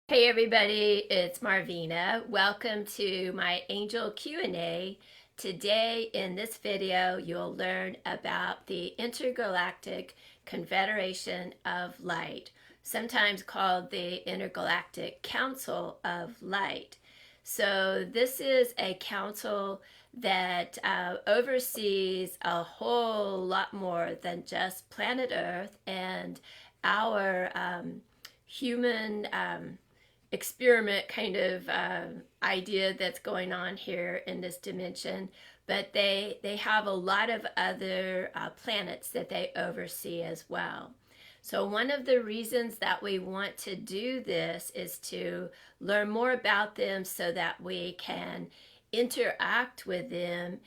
Hey everybody, it's MarVeena. Welcome to my Angel Q&A. Today in this video you'll learn about the Intergalactic Confederation of Light, sometimes called the Intergalactic Council of Light. So this is a council that oversees a whole lot more than just planet Earth and our human experiment kind of idea that's going on here in this dimension, but they have a lot of other planets that they oversee as well. So one of the reasons that we want to do this is to learn more about them so that we can interact with them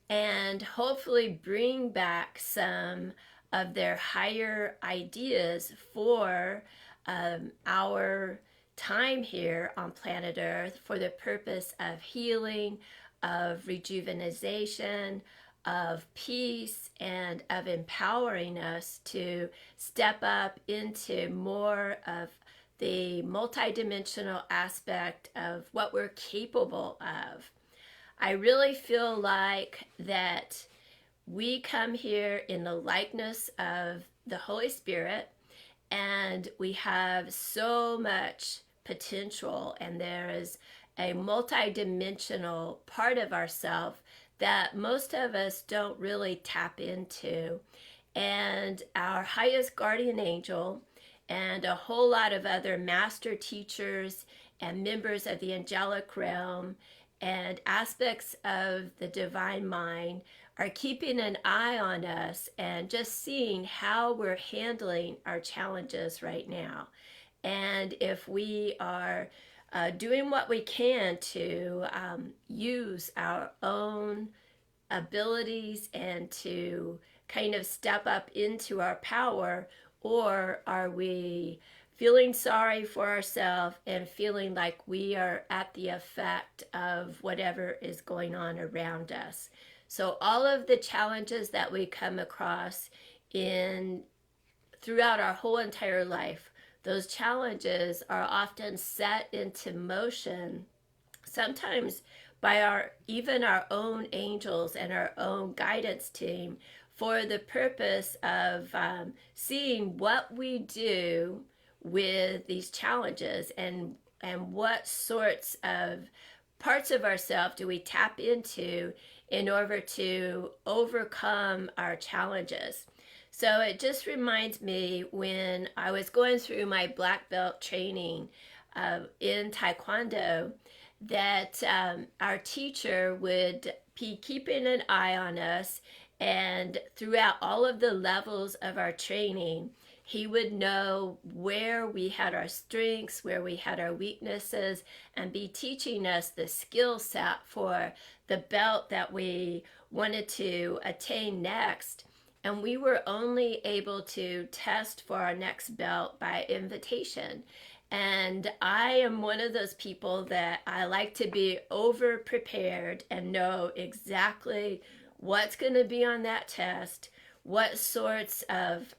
and hopefully bring back some of their higher ideas for our time here on planet Earth for the purpose of healing, of rejuvenation, of peace, and of empowering us to step up into more of the multidimensional aspect of what we're capable of. I really feel like that we come here in the likeness of the Holy Spirit, and we have so much potential, and there is a multi-dimensional part of ourself that most of us don't really tap into. And our highest guardian angel and a whole lot of other master teachers and members of the angelic realm and aspects of the divine mind are keeping an eye on us and just seeing how we're handling our challenges right now. And if we are doing what we can to use our own abilities and to kind of step up into our power, or are we feeling sorry for ourselves and feeling like we are at the effect of whatever is going on around us? So all of the challenges that we come across in throughout our whole entire life, those challenges are often set into motion, sometimes by even our own angels and our own guidance team, for the purpose of seeing what we do with these challenges and what sorts of parts of ourselves do we tap into in order to overcome our challenges. So it just reminds me when I was going through my black belt training in Taekwondo, that our teacher would be keeping an eye on us, and throughout all of the levels of our training, he would know where we had our strengths, where we had our weaknesses, and be teaching us the skill set for the belt that we wanted to attain next. And we were only able to test for our next belt by invitation. And I am one of those people that I like to be over prepared and know exactly what's going to be on that test, what sorts of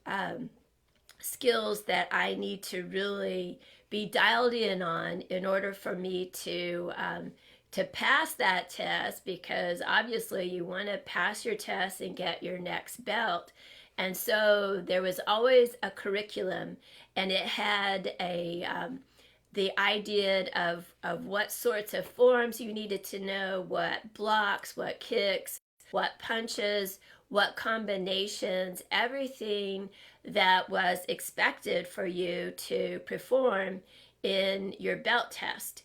skills that I need to really be dialed in on in order for me to pass that test, because obviously you want to pass your test and get your next belt. And so there was always a curriculum, and it had the idea of what sorts of forms you needed to know, what blocks, what kicks, what punches, what combinations, everything that was expected for you to perform in your belt test.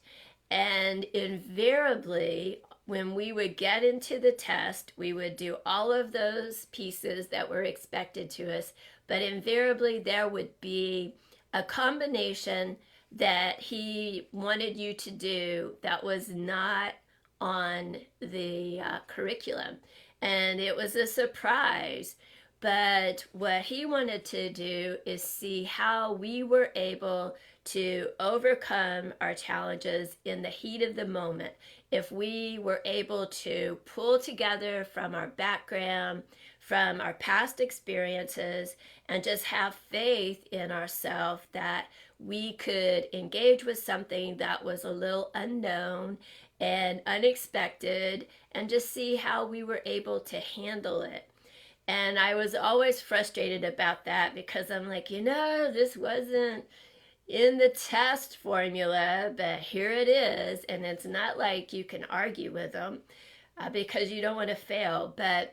And invariably, when we would get into the test, we would do all of those pieces that were expected to us, but invariably there would be a combination that he wanted you to do that was not on the curriculum. And it was a surprise. But what he wanted to do is see how we were able to overcome our challenges in the heat of the moment. If we were able to pull together from our background, from our past experiences and just have faith in ourselves that we could engage with something that was a little unknown and unexpected and just see how we were able to handle it. And I was always frustrated about that because I'm like, this wasn't in the test formula, but here it is. And it's not like you can argue with them because you don't want to fail. But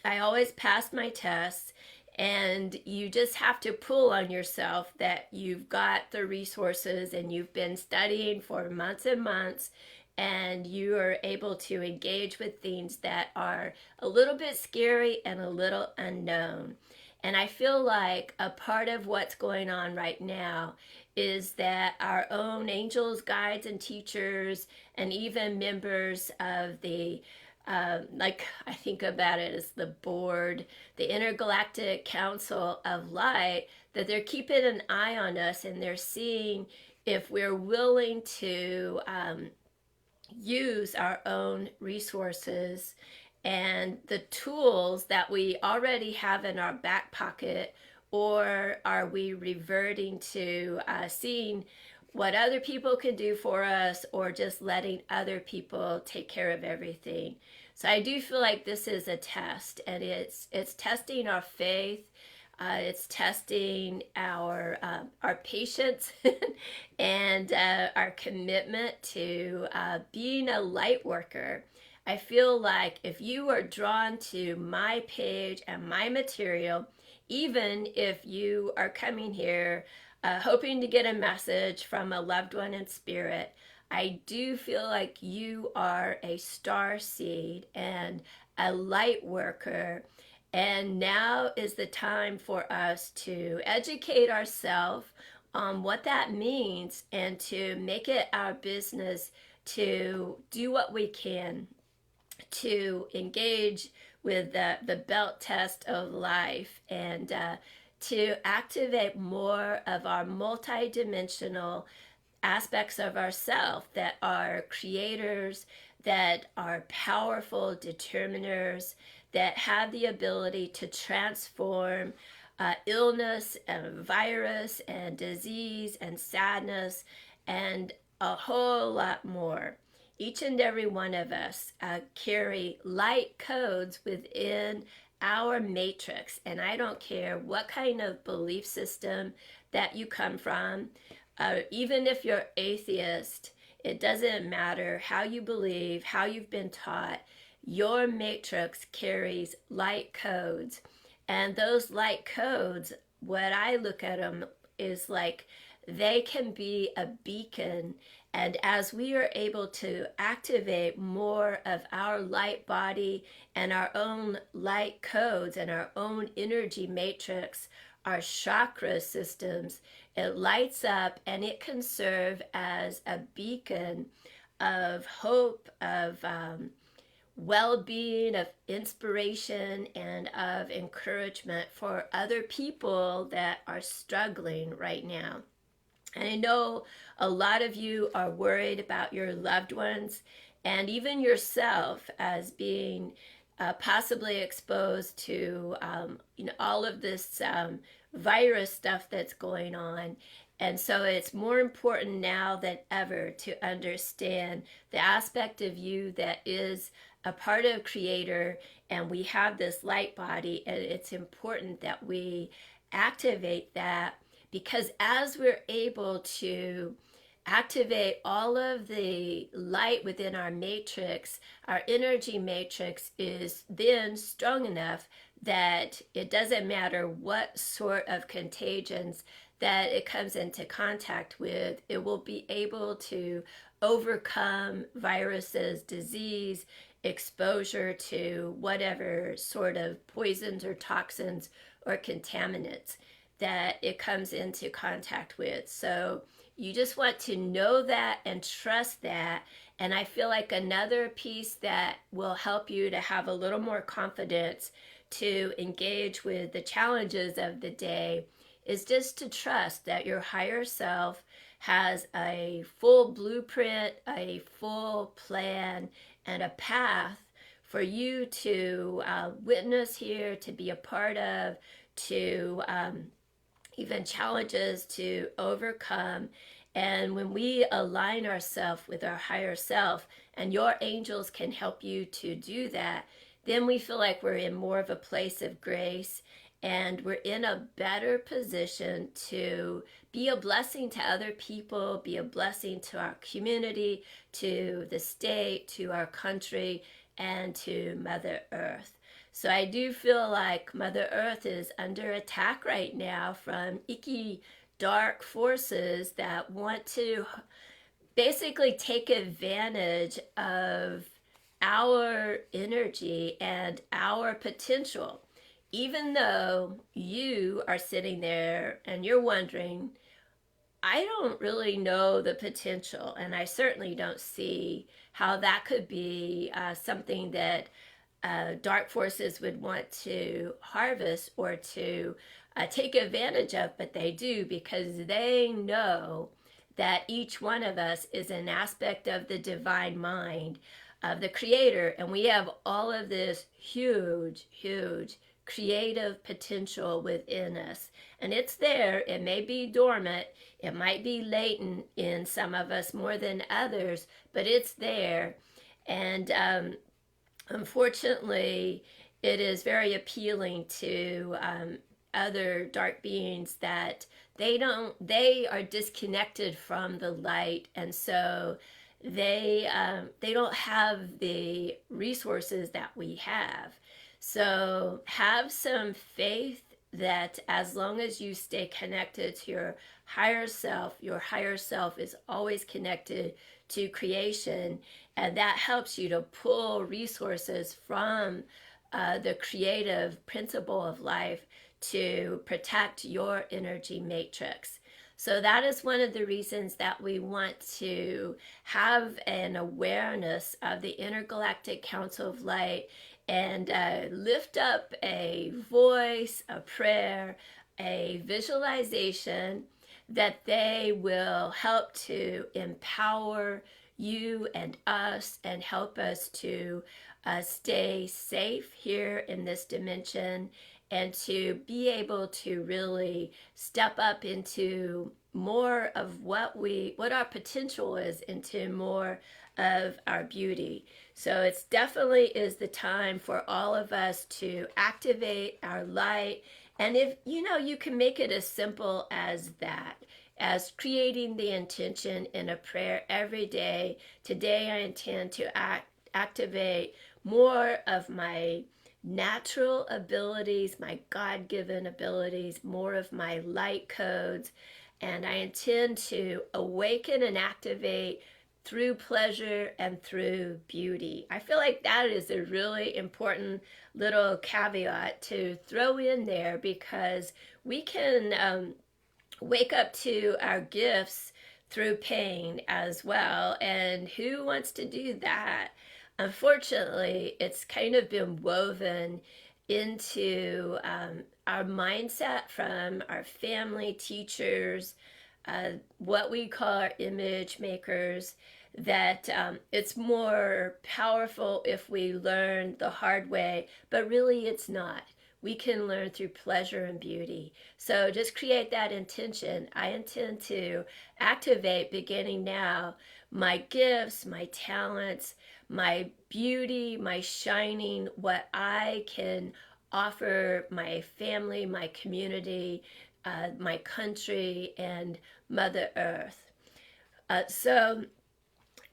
I always passed my tests, and you just have to pull on yourself that you've got the resources and you've been studying for months and months, and you are able to engage with things that are a little bit scary and a little unknown. And I feel like a part of what's going on right now is that our own angels, guides, and teachers, and even members of the like I think about it as the board, the Intergalactic Council of Light, that they're keeping an eye on us and they're seeing if we're willing to use our own resources and the tools that we already have in our back pocket, or are we reverting to seeing what other people can do for us, or just letting other people take care of everything. So I do feel like this is a test, and it's testing our faith. It's testing our patience and our commitment to being a light worker. I feel like if you are drawn to my page and my material, even if you are coming here hoping to get a message from a loved one in spirit, I do feel like you are a star seed and a light worker. And now is the time for us to educate ourselves on what that means and to make it our business to do what we can to engage with the belt test of life and to activate more of our multidimensional aspects of ourselves that are creators, that are powerful determiners, that have the ability to transform illness and virus and disease and sadness and a whole lot more. Each and every one of us carry light codes within our matrix, and I don't care what kind of belief system that you come from. Even if you're atheist, it doesn't matter how you believe, how you've been taught. Your matrix carries light codes. And those light codes, what I look at them is like they can be a beacon. And as we are able to activate more of our light body and our own light codes and our own energy matrix, our chakra systems, it lights up and it can serve as a beacon of hope, of well-being, of inspiration, and of encouragement for other people that are struggling right now. And I know a lot of you are worried about your loved ones and even yourself as being possibly exposed to all of this virus stuff that's going on. And so it's more important now than ever to understand the aspect of you that is a part of Creator, and we have this light body, and it's important that we activate that, because as we're able to activate all of the light within our matrix, our energy matrix is then strong enough that it doesn't matter what sort of contagions that it comes into contact with, it will be able to overcome viruses, disease, exposure to whatever sort of poisons or toxins or contaminants that it comes into contact with. So you just want to know that and trust that. And I feel like another piece that will help you to have a little more confidence to engage with the challenges of the day is just to trust that your higher self has a full blueprint, a full plan, and a path for you to witness here, to be a part of, to even challenges to overcome. And when we align ourselves with our higher self, and your angels can help you to do that, then we feel like we're in more of a place of grace, and we're in a better position to be a blessing to other people, be a blessing to our community, to the state, to our country, and to Mother Earth. So I do feel like Mother Earth is under attack right now from icky, dark forces that want to basically take advantage of our energy and our potential. Even though you are sitting there and you're wondering, I don't really know the potential, and I certainly don't see how that could be something that dark forces would want to harvest or to take advantage of, but they do, because they know that each one of us is an aspect of the divine mind of the Creator, and we have all of this huge, huge creative potential within us. And it's there. It may be dormant, it might be latent in some of us more than others, but it's there. And unfortunately, it is very appealing to other dark beings that they are disconnected from the light, and so they don't have the resources that we have. So have some faith that as long as you stay connected to your higher self is always connected to creation, and that helps you to pull resources from the creative principle of life to protect your energy matrix. So that is one of the reasons that we want to have an awareness of the Intergalactic Council of Light and lift up a voice, a prayer, a visualization that they will help to empower you and us and help us to stay safe here in this dimension, and to be able to really step up into more of what our potential is, into more of our beauty. So it's definitely is the time for all of us to activate our light. And if you can make it as simple as that, as creating the intention in a prayer every day. Today I intend to activate more of my natural abilities, my God-given abilities, more of my light codes, and I intend to awaken and activate through pleasure and through beauty. I feel like that is a really important little caveat to throw in there, because we can wake up to our gifts through pain as well, and who wants to do that? Unfortunately, it's kind of been woven into our mindset from our family, teachers, what we call our image makers, that it's more powerful if we learn the hard way, but really it's not. We can learn through pleasure and beauty. So just create that intention. I intend to activate, beginning now, my gifts, my talents, my beauty, my shining, what I can offer my family, my community, my country, and Mother Earth. So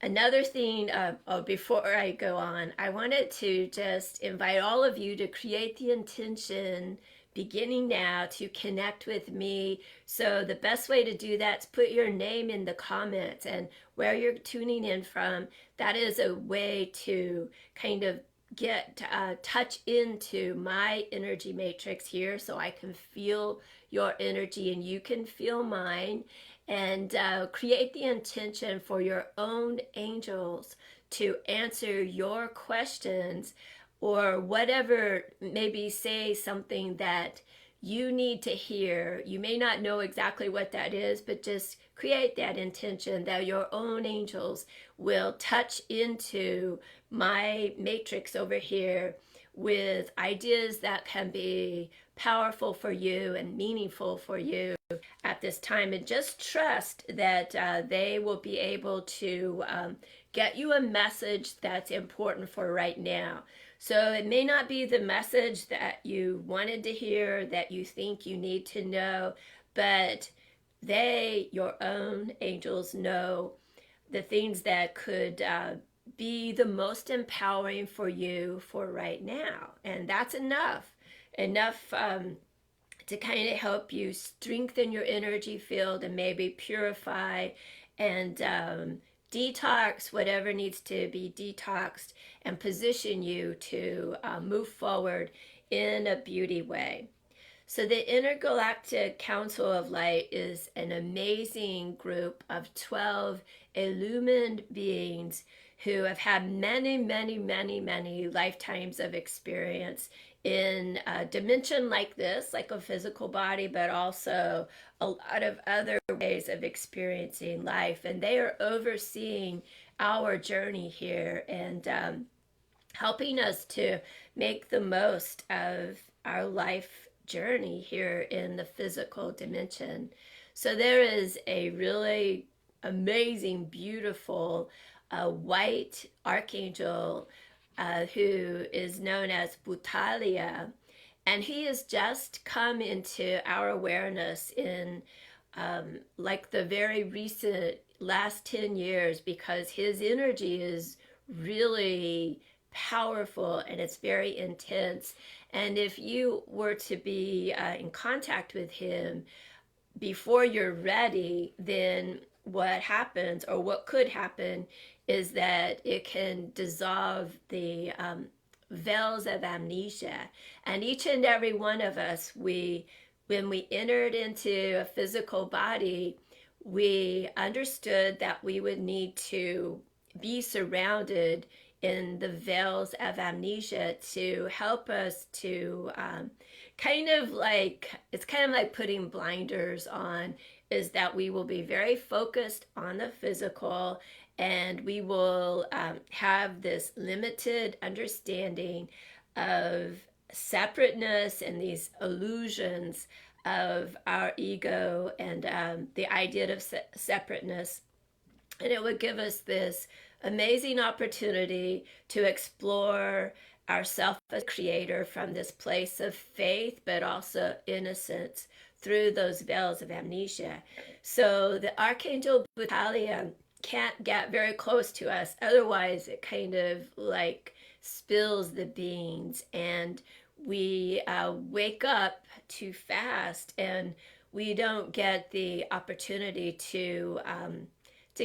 another thing, before I go on, I wanted to just invite all of you to create the intention beginning now to connect with me. So the best way to do that is put your name in the comments and where you're tuning in from. That is a way to kind of get touch into my energy matrix here, so I can feel your energy and you can feel mine, and create the intention for your own angels to answer your questions, or whatever, maybe say something that you need to hear. You may not know exactly what that is, but just create that intention that your own angels will touch into my matrix over here with ideas that can be powerful for you and meaningful for you at this time. And just trust that they will be able to get you a message that's important for right now. So it may not be the message that you wanted to hear, that you think you need to know, but they, your own angels, know the things that could be the most empowering for you for right now. And that's enough to kind of help you strengthen your energy field and maybe purify and detox whatever needs to be detoxed and position you to move forward in a beauty way. So the Intergalactic Council of Light is an amazing group of 12 illumined beings who have had many, many, many, many lifetimes of experience in a dimension like this, like a physical body, but also a lot of other ways of experiencing life. And they are overseeing our journey here and helping us to make the most of our life journey here in the physical dimension. So there is a really amazing, beautiful white archangel who is known as Butalia, and he has just come into our awareness in like the very recent last 10 years, because his energy is really powerful and it's very intense. And if you were to be in contact with him before you're ready, then what happens, or what could happen, is that it can dissolve the veils of amnesia. And each and every one of us, when we entered into a physical body, we understood that we would need to be surrounded in the veils of amnesia to help us to it's kind of like putting blinders on, is that we will be very focused on the physical, and we will have this limited understanding of separateness and these illusions of our ego and the idea of separateness. And it would give us this amazing opportunity to explore ourself as creator from this place of faith, but also innocence through those veils of amnesia. So the Archangel Butalia can't get very close to us, otherwise it kind of like spills the beans, and we wake up too fast, and we don't get the opportunity to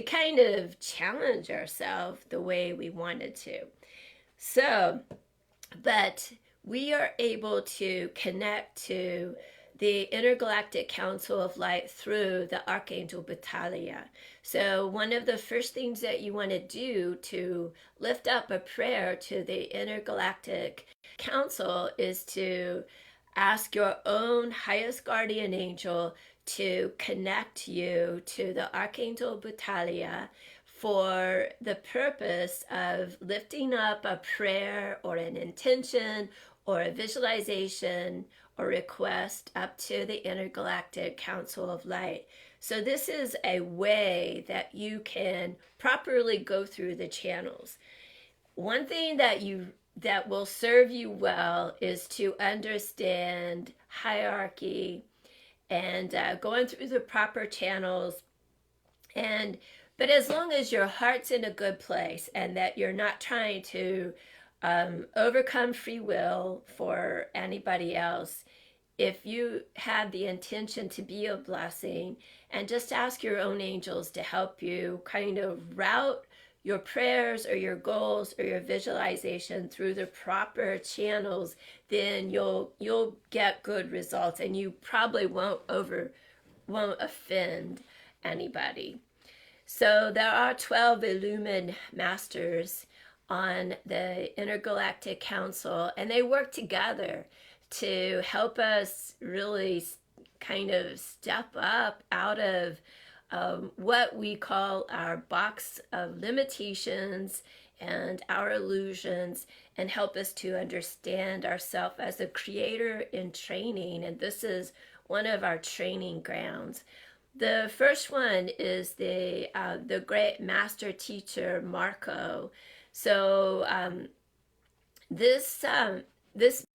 kind of challenge ourselves the way we wanted to. So, but we are able to connect to the Intergalactic Council of Light through the Archangel Batalia. So one of the first things that you want to do to lift up a prayer to the Intergalactic Council is to ask your own highest guardian angel to connect you to the Archangel Batalia for the purpose of lifting up a prayer or an intention or a visualization or request up to the Intergalactic Council of Light. So this is a way that you can properly go through the channels. One thing that will serve you well is to understand hierarchy and going through the proper channels. But as long as your heart's in a good place and that you're not trying to overcome free will for anybody else, if you have the intention to be a blessing, and just ask your own angels to help you kind of route your prayers or your goals or your visualization through the proper channels, then you'll get good results, and you probably won't offend anybody. So there are 12 illumined masters on the Intergalactic Council, and they work together to help us really kind of step up out of what we call our box of limitations and our illusions, and help us to understand ourselves as a creator in training. And this is one of our training grounds. The first one is the great master teacher Marco. So this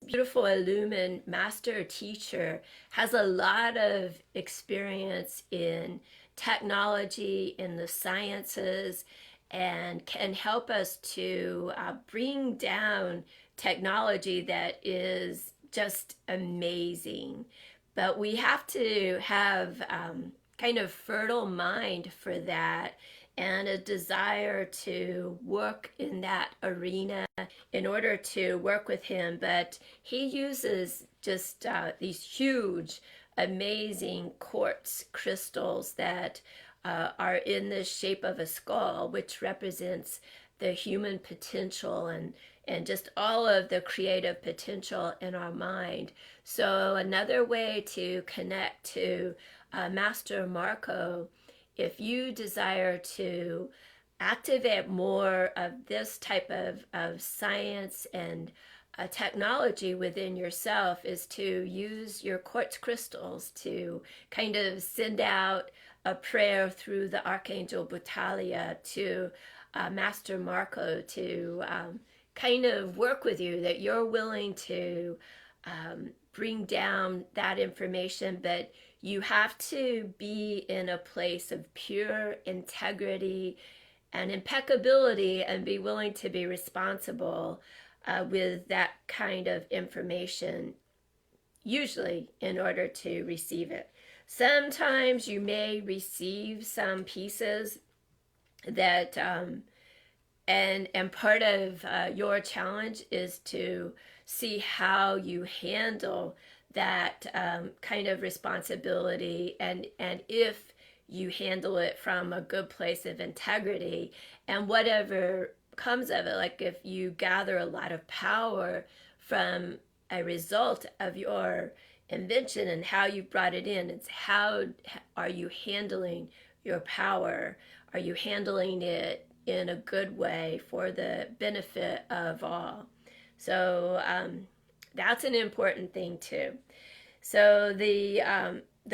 beautiful illumined master teacher has a lot of experience in technology, in the sciences, and can help us to bring down technology that is just amazing. But we have to have kind of fertile mind for that, and a desire to work in that arena in order to work with him. But he uses just these huge, amazing quartz crystals that are in the shape of a skull, which represents the human potential and just all of the creative potential in our mind. So another way to connect to Master Marco, if you desire to activate more of this type of science and technology within yourself, is to use your quartz crystals to kind of send out a prayer through the Archangel Butalia to Master Marco to kind of work with you, that you're willing to bring down that information, but you have to be in a place of pure integrity and impeccability, and be willing to be responsible with that kind of information, usually in order to receive it. Sometimes you may receive some pieces that, and part of your challenge is to see how you handle that kind of responsibility, and if you handle it from a good place of integrity, and whatever comes of it, like if you gather a lot of power from a result of your invention and how you brought it in, it's how are you handling your power? Are you handling it in a good way for the benefit of all? So that's an important thing too. So the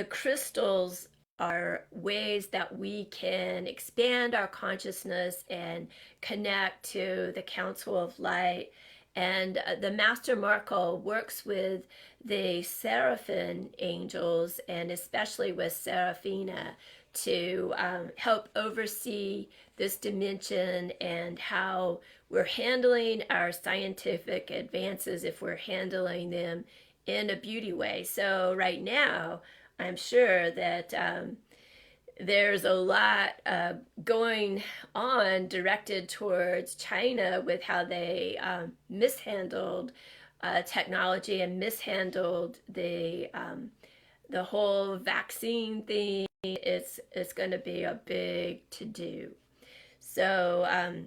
crystals are ways that we can expand our consciousness and connect to the Council of Light. And the Master Marco works with the Seraphim angels, and especially with Seraphina, to help oversee this dimension and how we're handling our scientific advances, if we're handling them in a beauty way. So right now, I'm sure that there's a lot going on directed towards China with how they mishandled technology and mishandled the whole vaccine thing. It's going to be a big to-do. So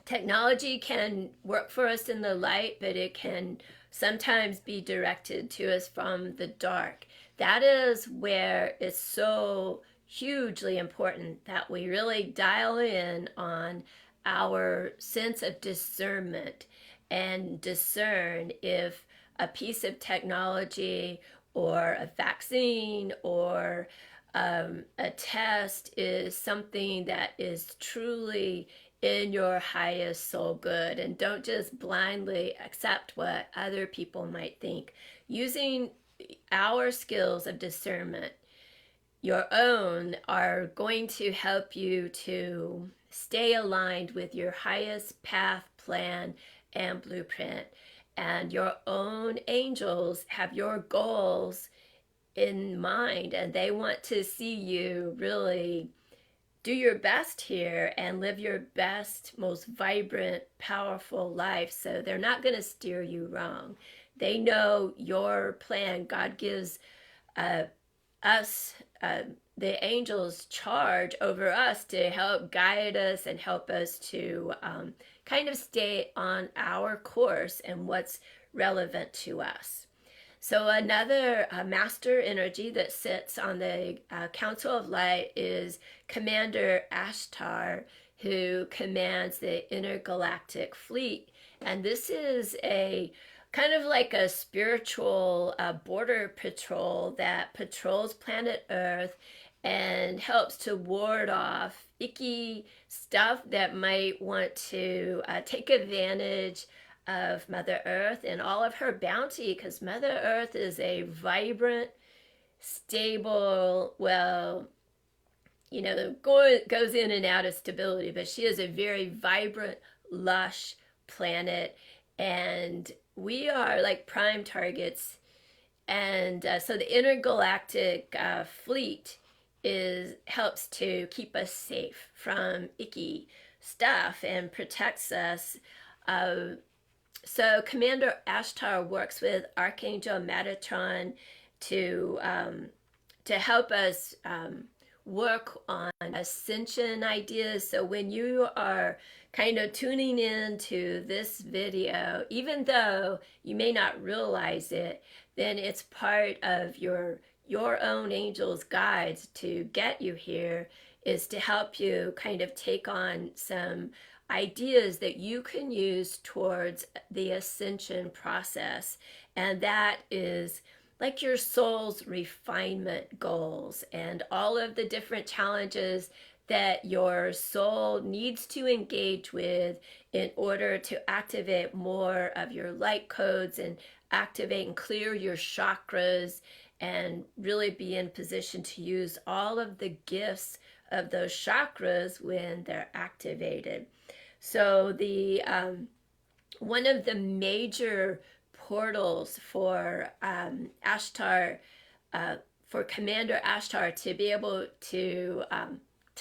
technology can work for us in the light, but it can sometimes be directed to us from the dark. That is where it's so hugely important that we really dial in on our sense of discernment and discern if a piece of technology or a vaccine or a test is something that is truly in your highest soul good. And don't just blindly accept what other people might think. Using our skills of discernment, your own, are going to help you to stay aligned with your highest path, plan, and blueprint. And your own angels have your goals in mind, and they want to see you really do your best here and live your best, most vibrant, powerful life. So they're not going to steer you wrong. They know your plan. God gives us, the angels, charge over us to help guide us and help us to kind of stay on our course and what's relevant to us. So another master energy that sits on the Council of Light is Commander Ashtar, who commands the Intergalactic Fleet. And this is a kind of like a spiritual border patrol that patrols planet Earth and helps to ward off icky stuff that might want to take advantage of Mother Earth and all of her bounty, because Mother Earth is a vibrant, stable, well, you know, goes in and out of stability, but she is a very vibrant, lush planet, and we are like prime targets. And so the intergalactic fleet helps to keep us safe from icky stuff and protects us. So Commander Ashtar works with Archangel Metatron to help us work on ascension ideas. So when you are kind of tuning in to this video, even though you may not realize it, then it's part of your own angel's guides to get you here, is to help you kind of take on some ideas that you can use towards the ascension process. And that is like your soul's refinement goals and all of the different challenges that your soul needs to engage with in order to activate more of your light codes and activate and clear your chakras and really be in position to use all of the gifts of those chakras when they're activated. So the one of the major portals for Ashtar, for Commander Ashtar to be able to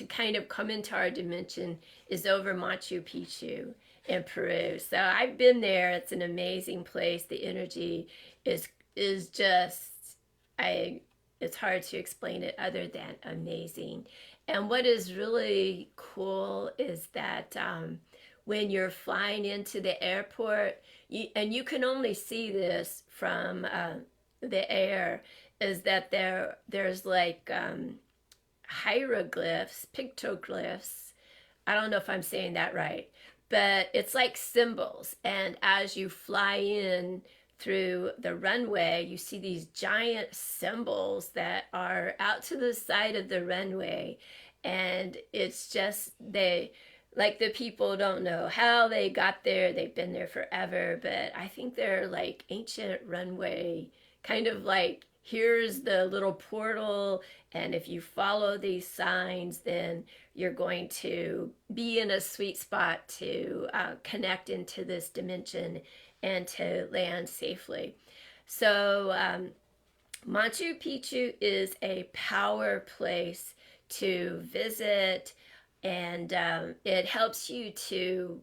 kind of come into our dimension is over Machu Picchu in Peru. So I've been there. It's an amazing place. The energy is just, it's hard to explain it other than amazing. And what is really cool is that when you're flying into the airport, and you can only see this from the air, is that there's like hieroglyphs, pictoglyphs. I don't know if I'm saying that right, but it's like symbols. And as you fly in through the runway, you see these giant symbols that are out to the side of the runway. And it's just, the people don't know how they got there. They've been there forever, but I think they're like ancient runway, kind of like, here's the little portal, and if you follow these signs, then you're going to be in a sweet spot to connect into this dimension and to land safely. So Machu Picchu is a power place to visit, and it helps you to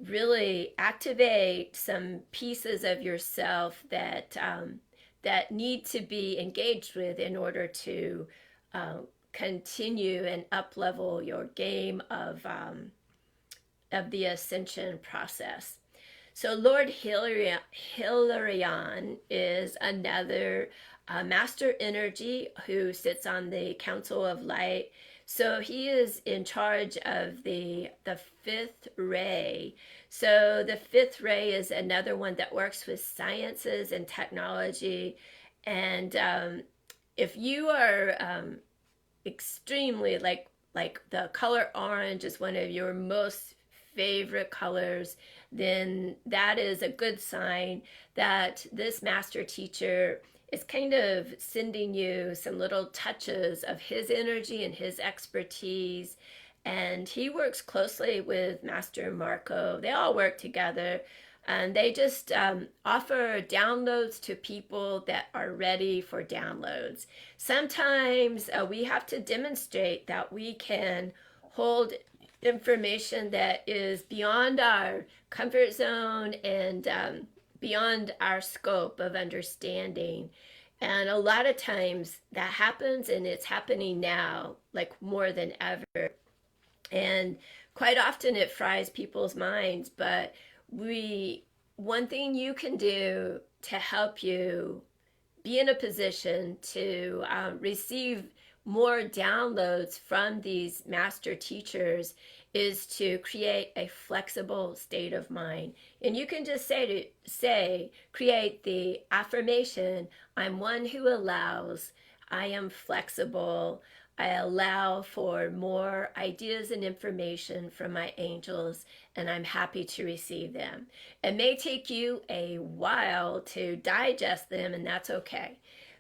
really activate some pieces of yourself that that need to be engaged with in order to continue and up-level your game of the ascension process. So Lord Hilarion is another master energy who sits on the Council of Light. So he is in charge of the fifth ray. So the fifth ray is another one that works with sciences and technology. And if you are extremely like the color orange is one of your most favorite colors, then that is a good sign that this master teacher is kind of sending you some little touches of his energy and his expertise. And he works closely with Master Marco. They all work together, and they just offer downloads to people that are ready for downloads. Sometimes we have to demonstrate that we can hold information that is beyond our comfort zone and beyond our scope of understanding. And a lot of times that happens, and it's happening now, like more than ever. And quite often it fries people's minds, but one thing you can do to help you be in a position to receive more downloads from these master teachers is to create a flexible state of mind. And you can just create the affirmation, I'm one who allows, I am flexible, I allow for more ideas and information from my angels, and I'm happy to receive them. It may take you a while to digest them, and that's okay.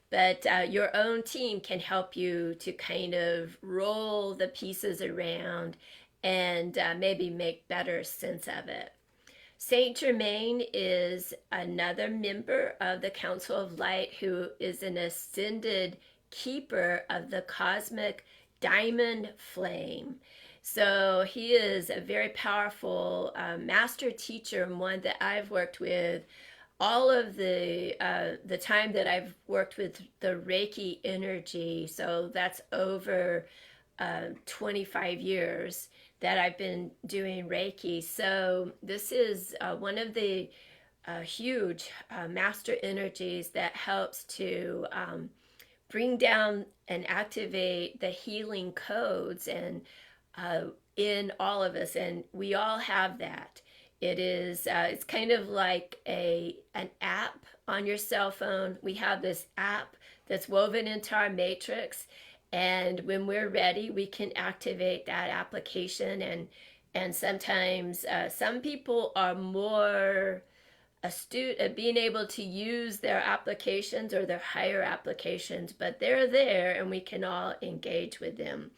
But your own team can help you to kind of roll the pieces around and maybe make better sense of it. Saint Germain is another member of the Council of Light who is an ascended keeper of the cosmic diamond flame. So he is a very powerful master teacher, and one that I've worked with all of the time that I've worked with the Reiki energy. So that's over 25 years that I've been doing Reiki. So this is one of the huge master energies that helps to bring down and activate the healing codes and in all of us, and we all have that. It is it's kind of like an app on your cell phone. We have this app that's woven into our matrix, and when we're ready, we can activate that application. And sometimes some people are more astute at being able to use their applications or their higher applications, but they're there and we can all engage with them.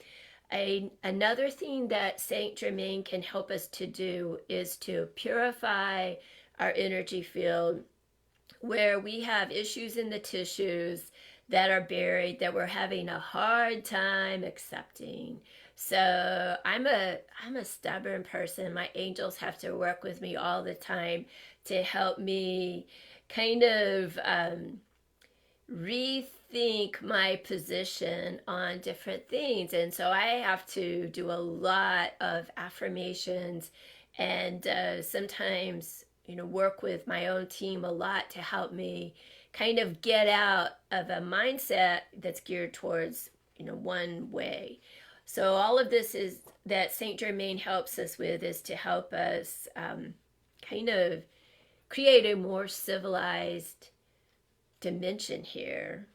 Another thing that Saint Germain can help us to do is to purify our energy field where we have issues in the tissues that are buried that we're having a hard time accepting. So I'm a stubborn person. My angels have to work with me all the time to help me kind of rethink my position on different things. And so I have to do a lot of affirmations and sometimes, work with my own team a lot to help me kind of get out of a mindset that's geared towards, one way. So all of this is that Saint Germain helps us with, is to help us kind of create a more civilized dimension here.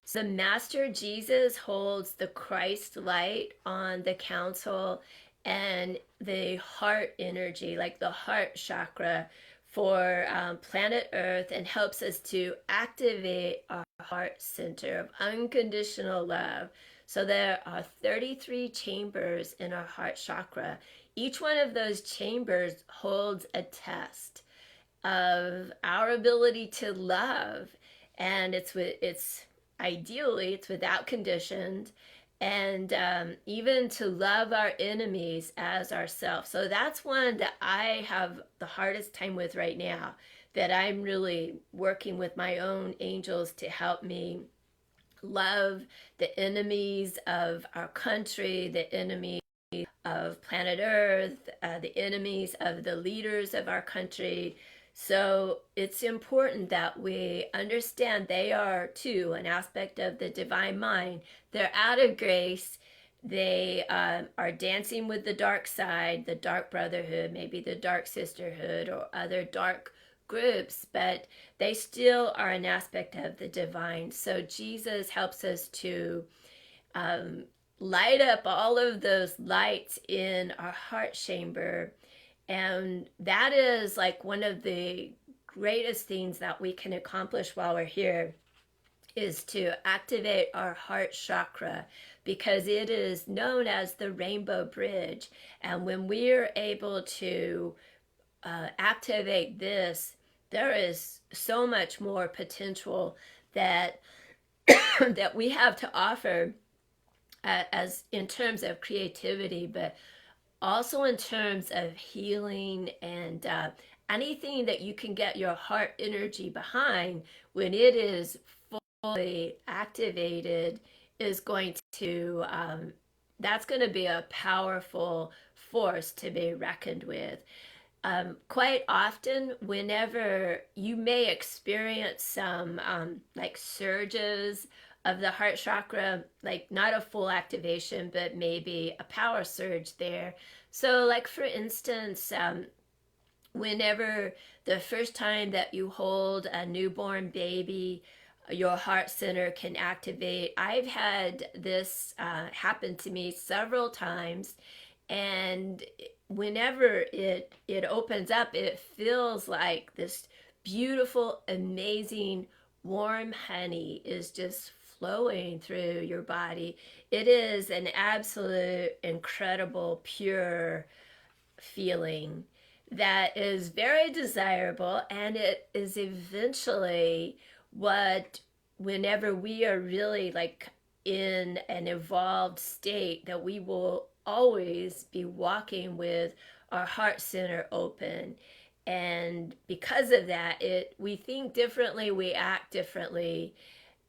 So Master Jesus holds the Christ light on the council and the heart energy, like the heart chakra for planet Earth, and helps us to activate our heart center of unconditional love. So there are 33 chambers in our heart chakra. Each one of those chambers holds a test of our ability to love, and ideally it's without conditions, and even to love our enemies as ourselves. So that's one that I have the hardest time with right now, that I'm really working with my own angels to help me love the enemies of our country, the enemies of planet Earth, the enemies of the leaders of our country. So it's important that we understand they are too an aspect of the divine mind. They're out of grace. They are dancing with the dark side, the dark brotherhood, maybe the dark sisterhood or other dark groups, but they still are an aspect of the divine. So Jesus helps us to light up all of those lights in our heart chamber. And that is like one of the greatest things that we can accomplish while we're here, is to activate our heart chakra, because it is known as the rainbow bridge. And when we're able to activate this, there is so much more potential that that we have to offer as in terms of creativity, but also in terms of healing and anything that you can get your heart energy behind when it is fully activated is going to that's going to be a powerful force to be reckoned with. quite often, whenever you may experience some like surges of the heart chakra, like not a full activation, but maybe a power surge there. So, like for instance, whenever the first time that you hold a newborn baby, your heart center can activate. I've had this happen to me several times, and whenever it opens up, it feels like this beautiful, amazing, warm honey is just flowing through your body. It is an absolute incredible, pure feeling that is very desirable, and it is eventually what, whenever we are really like in an evolved state, that we will always be walking with our heart center open. And because of that, we think differently, we act differently,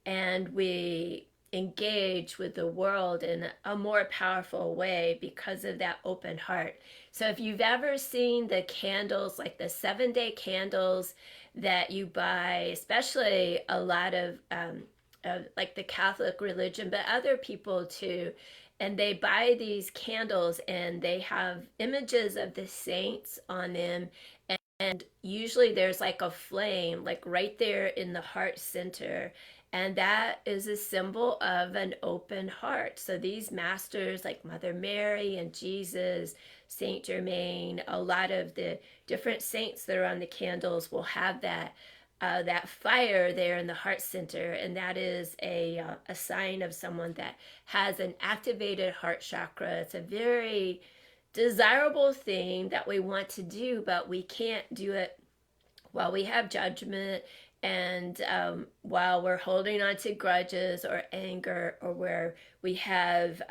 and we engage with the world in a more powerful way because of that open heart. So if you've ever seen the candles, like the 7-day candles that you buy, especially a lot of like the Catholic religion, but other people too, and they buy these candles and they have images of the saints on them, and usually there's like a flame like right there in the heart center, and that is a symbol of an open heart. So these masters like Mother Mary and Jesus, Saint Germain, a lot of the different saints that are on the candles will have that fire there in the heart center, and that is a sign of someone that has an activated heart chakra. It's a very desirable thing that we want to do, but we can't do it while we have judgment, and while we're holding on to grudges or anger, or where we have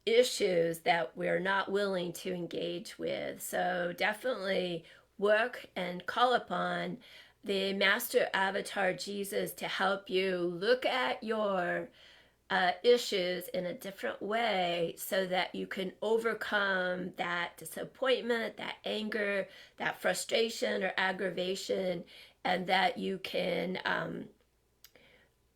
issues that we're not willing to engage with. So definitely work and call upon the Master Avatar Jesus to help you look at your issues in a different way, so that you can overcome that disappointment, that anger, that frustration or aggravation, and that you can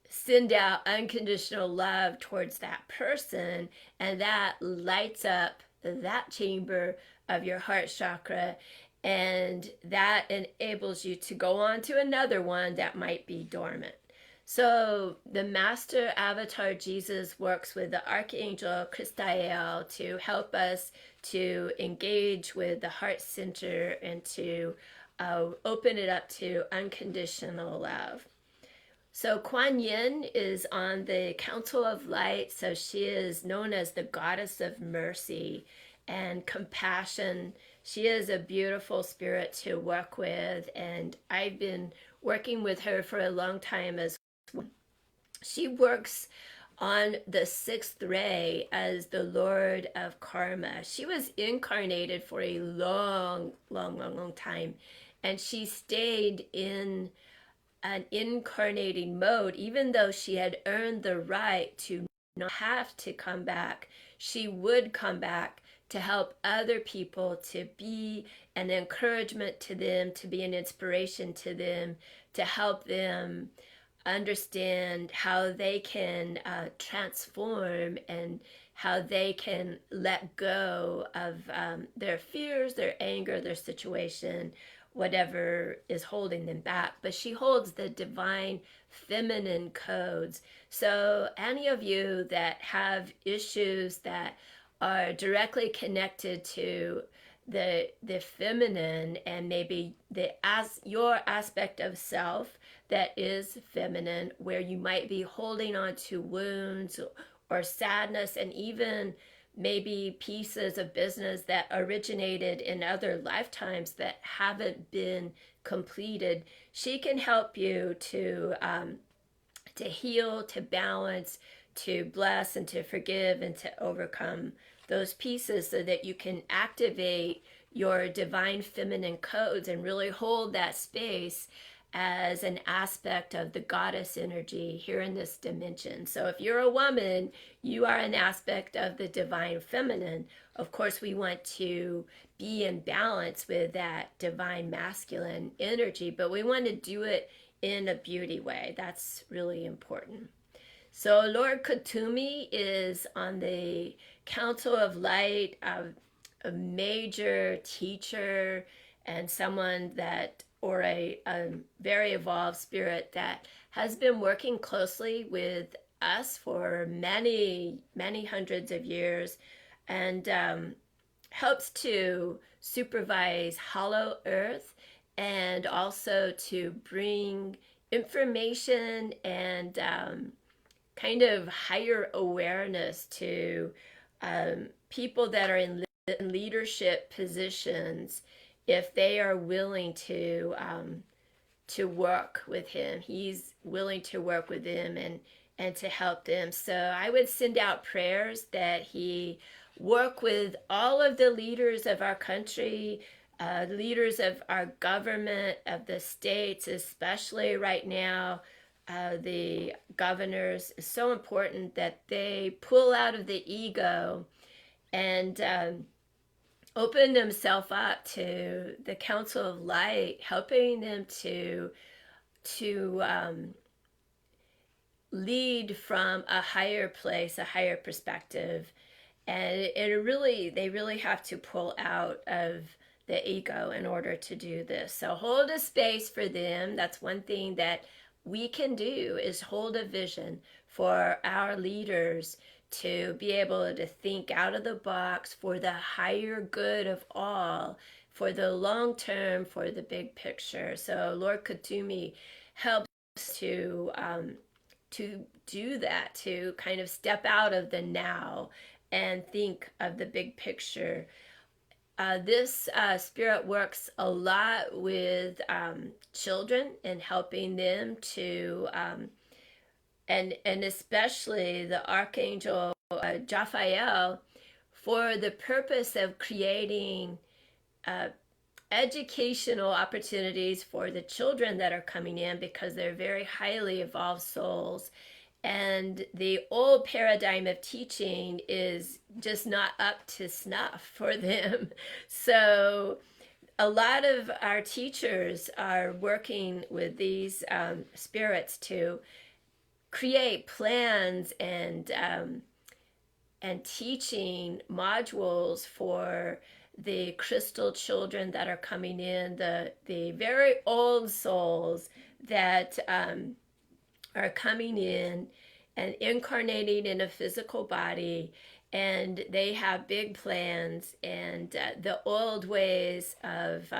send out unconditional love towards that person, and that lights up that chamber of your heart chakra, and that enables you to go on to another one that might be dormant. So the Master Avatar Jesus works with the Archangel Christael to help us to engage with the heart center and to open it up to unconditional love. So Kuan Yin is on the Council of Light, so she is known as the goddess of mercy and compassion. She is a beautiful spirit to work with, and I've been working with her for a long time as well. She works on the sixth ray as the Lord of Karma. She was incarnated for a long time, and she stayed in an incarnating mode, even though she had earned the right to not have to come back. She would come back to help other people, to be an encouragement to them, to be an inspiration to them, to help them understand how they can transform, and how they can let go of their fears, their anger, their situation, whatever is holding them back. But she holds the divine feminine codes. So any of you that have issues that are directly connected to the feminine, and maybe your aspect of self that is feminine, where you might be holding on to wounds or sadness, and even maybe pieces of business that originated in other lifetimes that haven't been completed, she can help you to heal, to balance, to bless, and to forgive, and to overcome those pieces, so that you can activate your divine feminine codes and really hold that space as an aspect of the goddess energy here in this dimension. So if you're a woman, you are an aspect of the divine feminine. Of course, we want to be in balance with that divine masculine energy, but we want to do it in a beauty way. That's really important. So Lord Kutumi is on the Council of Light, a major teacher and someone that, or a very evolved spirit that has been working closely with us for many, many hundreds of years, and helps to supervise Hollow Earth and also to bring information and kind of higher awareness to people that are in leadership positions, if they are willing to work with him. He's willing to work with them and to help them. So I would send out prayers that he work with all of the leaders of our country, leaders of our government, of the states, especially right now. The governors, is so important that they pull out of the ego and open themselves up to the Council of Light, helping them to lead from a higher place, a higher perspective. And they really have to pull out of the ego in order to do this. So hold a space for them. That's one thing that we can do, is hold a vision for our leaders to be able to think out of the box for the higher good of all, for the long term, for the big picture. So Lord Kutumi helps to do that, to kind of step out of the now and think of the big picture. This spirit works a lot with children and helping them to, and especially the Archangel Raphael, for the purpose of creating educational opportunities for the children that are coming in, because they're very highly evolved souls. And the old paradigm of teaching is just not up to snuff for them. So a lot of our teachers are working with these spirits to create plans and teaching modules for the crystal children that are coming in, the very old souls that are coming in and incarnating in a physical body, and they have big plans, and the old ways of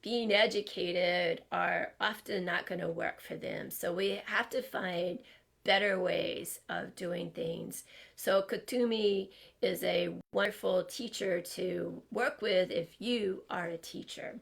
being educated are often not going to work for them. So we have to find better ways of doing things. So Kutumi is a wonderful teacher to work with if you are a teacher.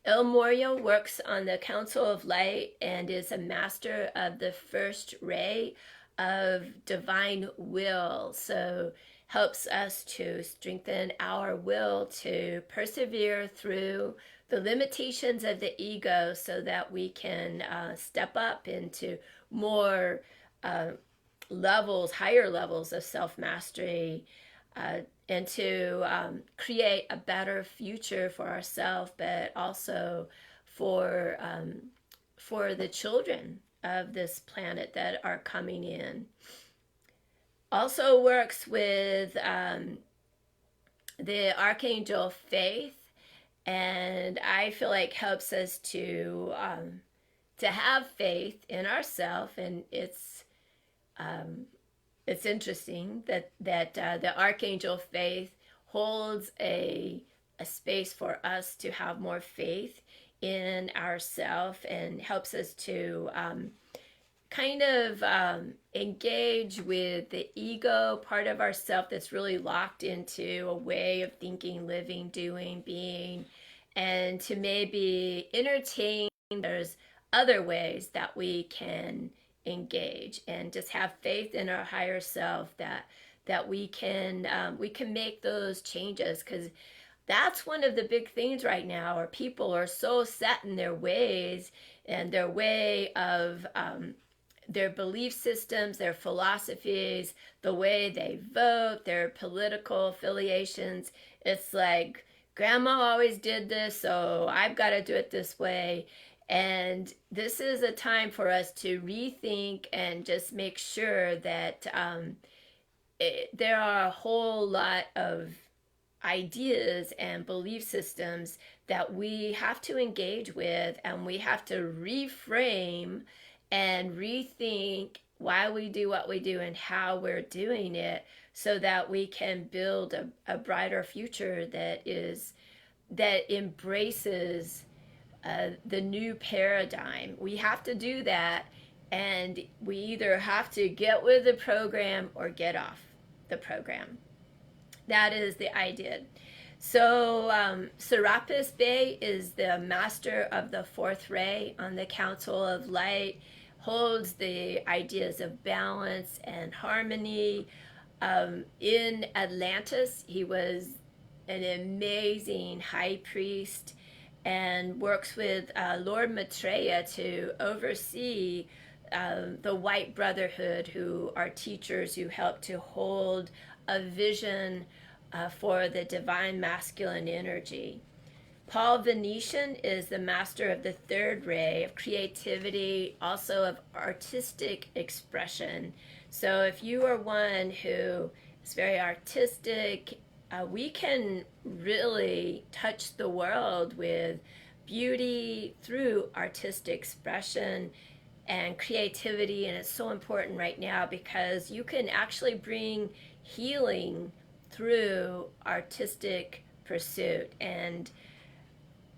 El Morio works on the Council of Light and is a master of the first ray of divine will. So helps us to strengthen our will to persevere through the limitations of the ego, so that we can step up into more levels, higher levels of self-mastery, and to create a better future for ourselves, but also for the children of this planet that are coming in. Also works with the Archangel Faith, and I feel like helps us to have faith in ourselves. And it's interesting that the Archangel Faith holds a space for us to have more faith in ourselves, and helps us to kind of engage with the ego part of ourself that's really locked into a way of thinking, living, doing, being, and to maybe entertain there's other ways that we can engage, and just have faith in our higher self that we can make those changes. Because that's one of the big things right now, or people are so set in their ways and their way of their belief systems, their philosophies, the way they vote, their political affiliations. It's like, grandma always did this, so I've got to do it this way. And this is a time for us to rethink and just make sure that there are a whole lot of ideas and belief systems that we have to engage with, and we have to reframe and rethink why we do what we do and how we're doing it, so that we can build a brighter future that embraces the new paradigm. We have to do that, and we either have to get with the program or get off the program. That is the idea. So Serapis Bey is the master of the fourth ray on the Council of Light, holds the ideas of balance and harmony. In Atlantis, he was an amazing high priest and works with Lord Maitreya to oversee the White Brotherhood, who are teachers who help to hold a vision for the divine masculine energy. Paul Venetian is the master of the third ray of creativity, also of artistic expression. So if you are one who is very artistic, we can really touch the world with beauty through artistic expression and creativity. And it's so important right now because you can actually bring healing through artistic pursuit, and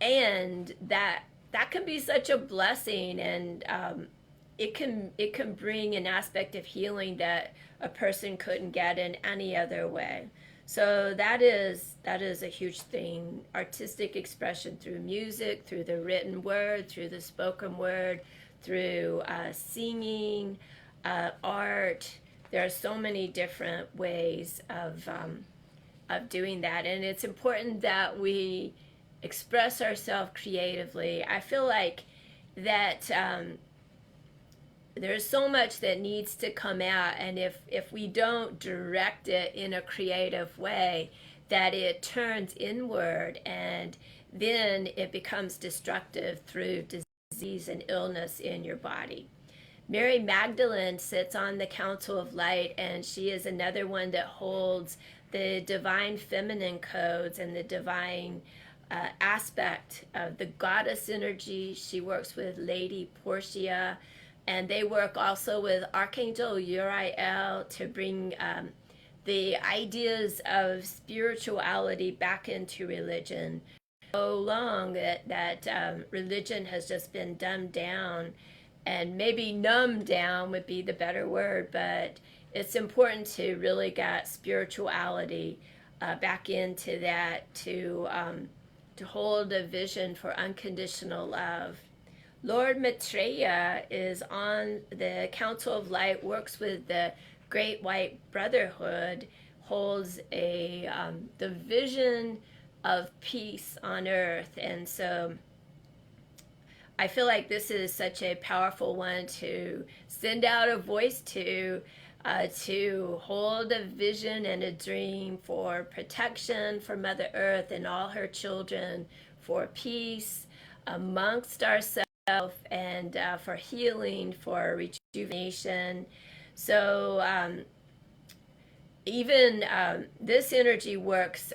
that can be such a blessing, and it can bring an aspect of healing that a person couldn't get in any other way. So that is a huge thing. Artistic expression through music, through the written word, through the spoken word, through singing, art. There are so many different ways of doing that, and it's important that we express ourselves creatively. I feel like that there's so much that needs to come out, and if we don't direct it in a creative way, that it turns inward, and then it becomes destructive through disease and illness in your body. Mary Magdalene sits on the Council of Light, and she is another one that holds the divine feminine codes and the divine aspect of the goddess energy. She works with Lady Portia, and they work also with Archangel Uriel to bring the ideas of spirituality back into religion. So long that religion has just been dumbed down, and maybe numbed down would be the better word, but it's important to really get spirituality back into that, to hold a vision for unconditional love. Lord Maitreya is on the Council of Light, works with the Great White Brotherhood, holds the vision of peace on earth. And so I feel like this is such a powerful one to send out a voice to hold a vision and a dream for protection for Mother Earth and all her children, for peace amongst ourselves, and for healing, for rejuvenation. So even this energy works,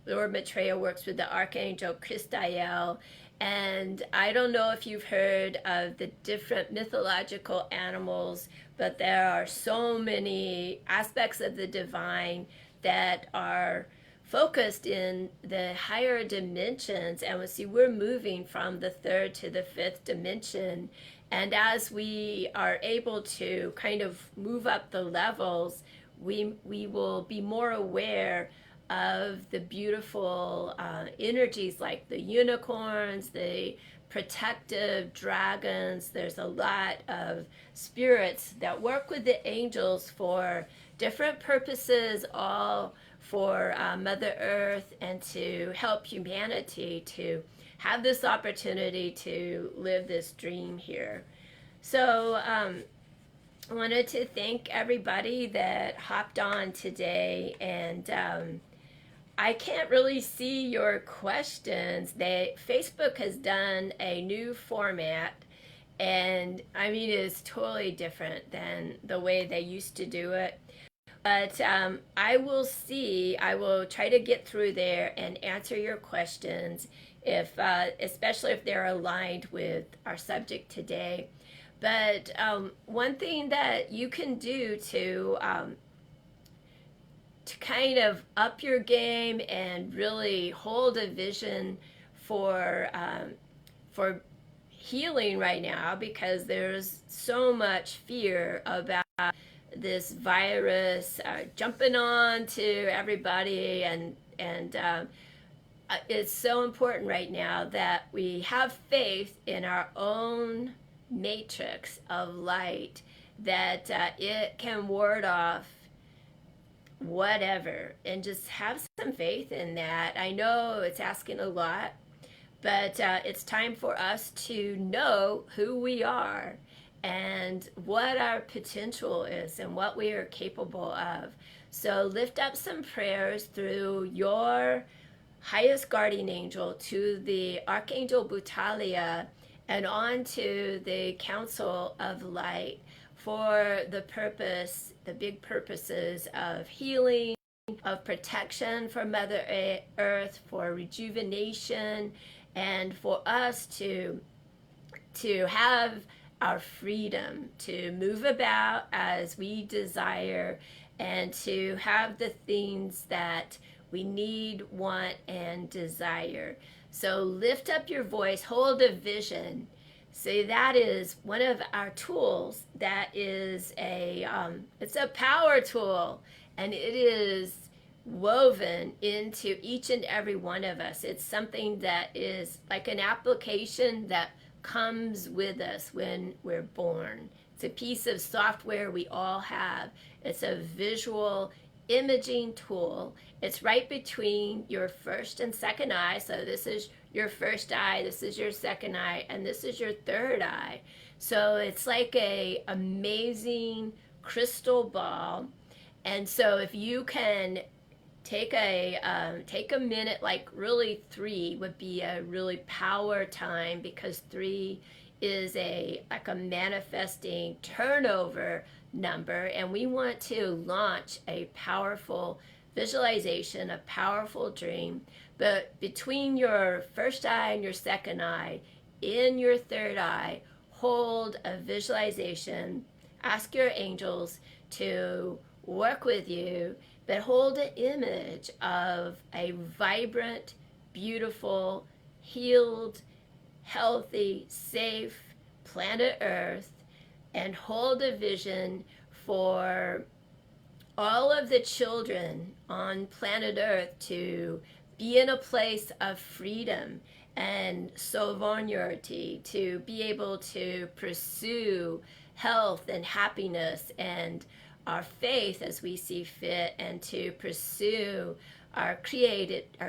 Lord Maitreya works with the Archangel Christael. And I don't know if you've heard of the different mythological animals, but there are so many aspects of the divine that are focused in the higher dimensions. And we see we're moving from the third to the fifth dimension. And as we are able to kind of move up the levels, we will be more aware of the beautiful energies like the unicorns, the protective dragons. There's a lot of spirits that work with the angels for different purposes, all for Mother Earth and to help humanity to have this opportunity to live this dream here. So I wanted to thank everybody that hopped on today, and I can't really see your questions. Facebook has done a new format, and I mean, it's totally different than the way they used to do it. But I will try to get through there and answer your questions, if especially if they're aligned with our subject today. But one thing that you can do to kind of up your game and really hold a vision for healing right now, because there's so much fear about this virus jumping on to everybody, and it's so important right now that we have faith in our own matrix of light, that it can ward off whatever, and just have some faith in that. I know it's asking a lot, but it's time for us to know who we are and what our potential is and what we are capable of. So lift up some prayers through your highest guardian angel to the Archangel Butalia and on to the Council of Light for the big purposes of healing, of protection for Mother Earth, for rejuvenation, and for us to have our freedom to move about as we desire, and to have the things that we need, want, and desire. So lift up your voice, hold a vision. So that is one of our tools. That is it's a power tool, and it is woven into each and every one of us. It's something that is like an application that comes with us when we're born. It's a piece of software we all have. It's a visual imaging tool. It's right between your first and second eye. So this is your first eye, this is your second eye, and this is your third eye. So it's like a amazing crystal ball. And so if you can take a minute, like really 3 would be a really power time, because 3 is like a manifesting turnover number, and we want to launch a powerful visualization, a powerful dream. But between your first eye and your second eye, in your third eye, hold a visualization. Ask your angels to work with you, but hold an image of a vibrant, beautiful, healed, healthy, safe planet Earth, and hold a vision for all of the children on planet Earth to be in a place of freedom and sovereignty, to be able to pursue health and happiness and our faith as we see fit, and to pursue our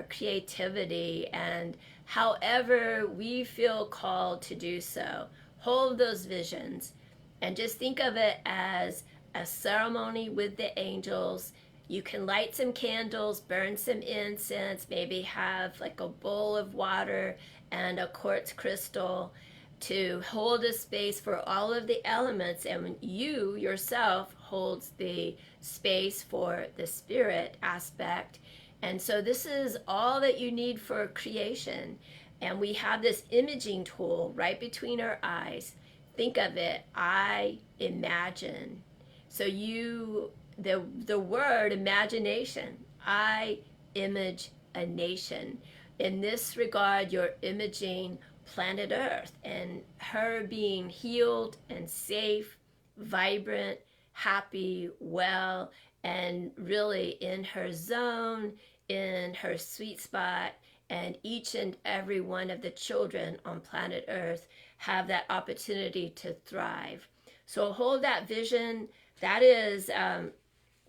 creativity, and however we feel called to do so. Hold those visions and just think of it as a ceremony with the angels. You can light some candles, burn some incense, maybe have like a bowl of water and a quartz crystal to hold a space for all of the elements, and you yourself holds the space for the spirit aspect. And so this is all that you need for creation. And we have this imaging tool right between our eyes. Think of it, I imagine. So the word imagination, I image a nation. In this regard, you're imaging planet Earth and her being healed and safe, vibrant, happy, well, and really in her zone, in her sweet spot. And each and every one of the children on planet Earth have that opportunity to thrive. So hold that vision. That is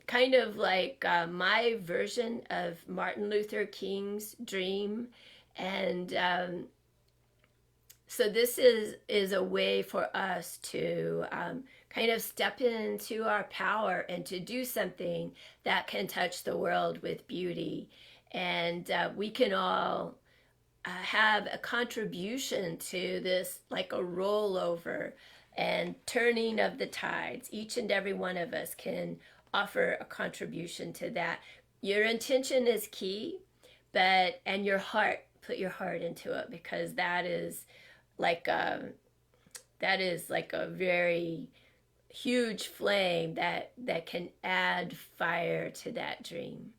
kind of like my version of Martin Luther King's dream. And so this is a way for us to kind of step into our power and to do something that can touch the world with beauty. And we can all have a contribution to this, like a rollover and turning of the tides. Each and every one of us can offer a contribution to that. Your intention is key, and your heart, put your heart into it, because like a that is like a very huge flame that can add fire to that dream.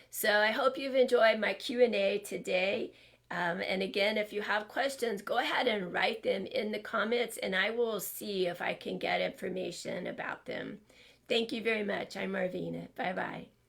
So I hope you've enjoyed my Q&A today. And again, if you have questions, go ahead and write them in the comments, and I will see if I can get information about them. Thank you very much. I'm MarVeena. Bye-bye.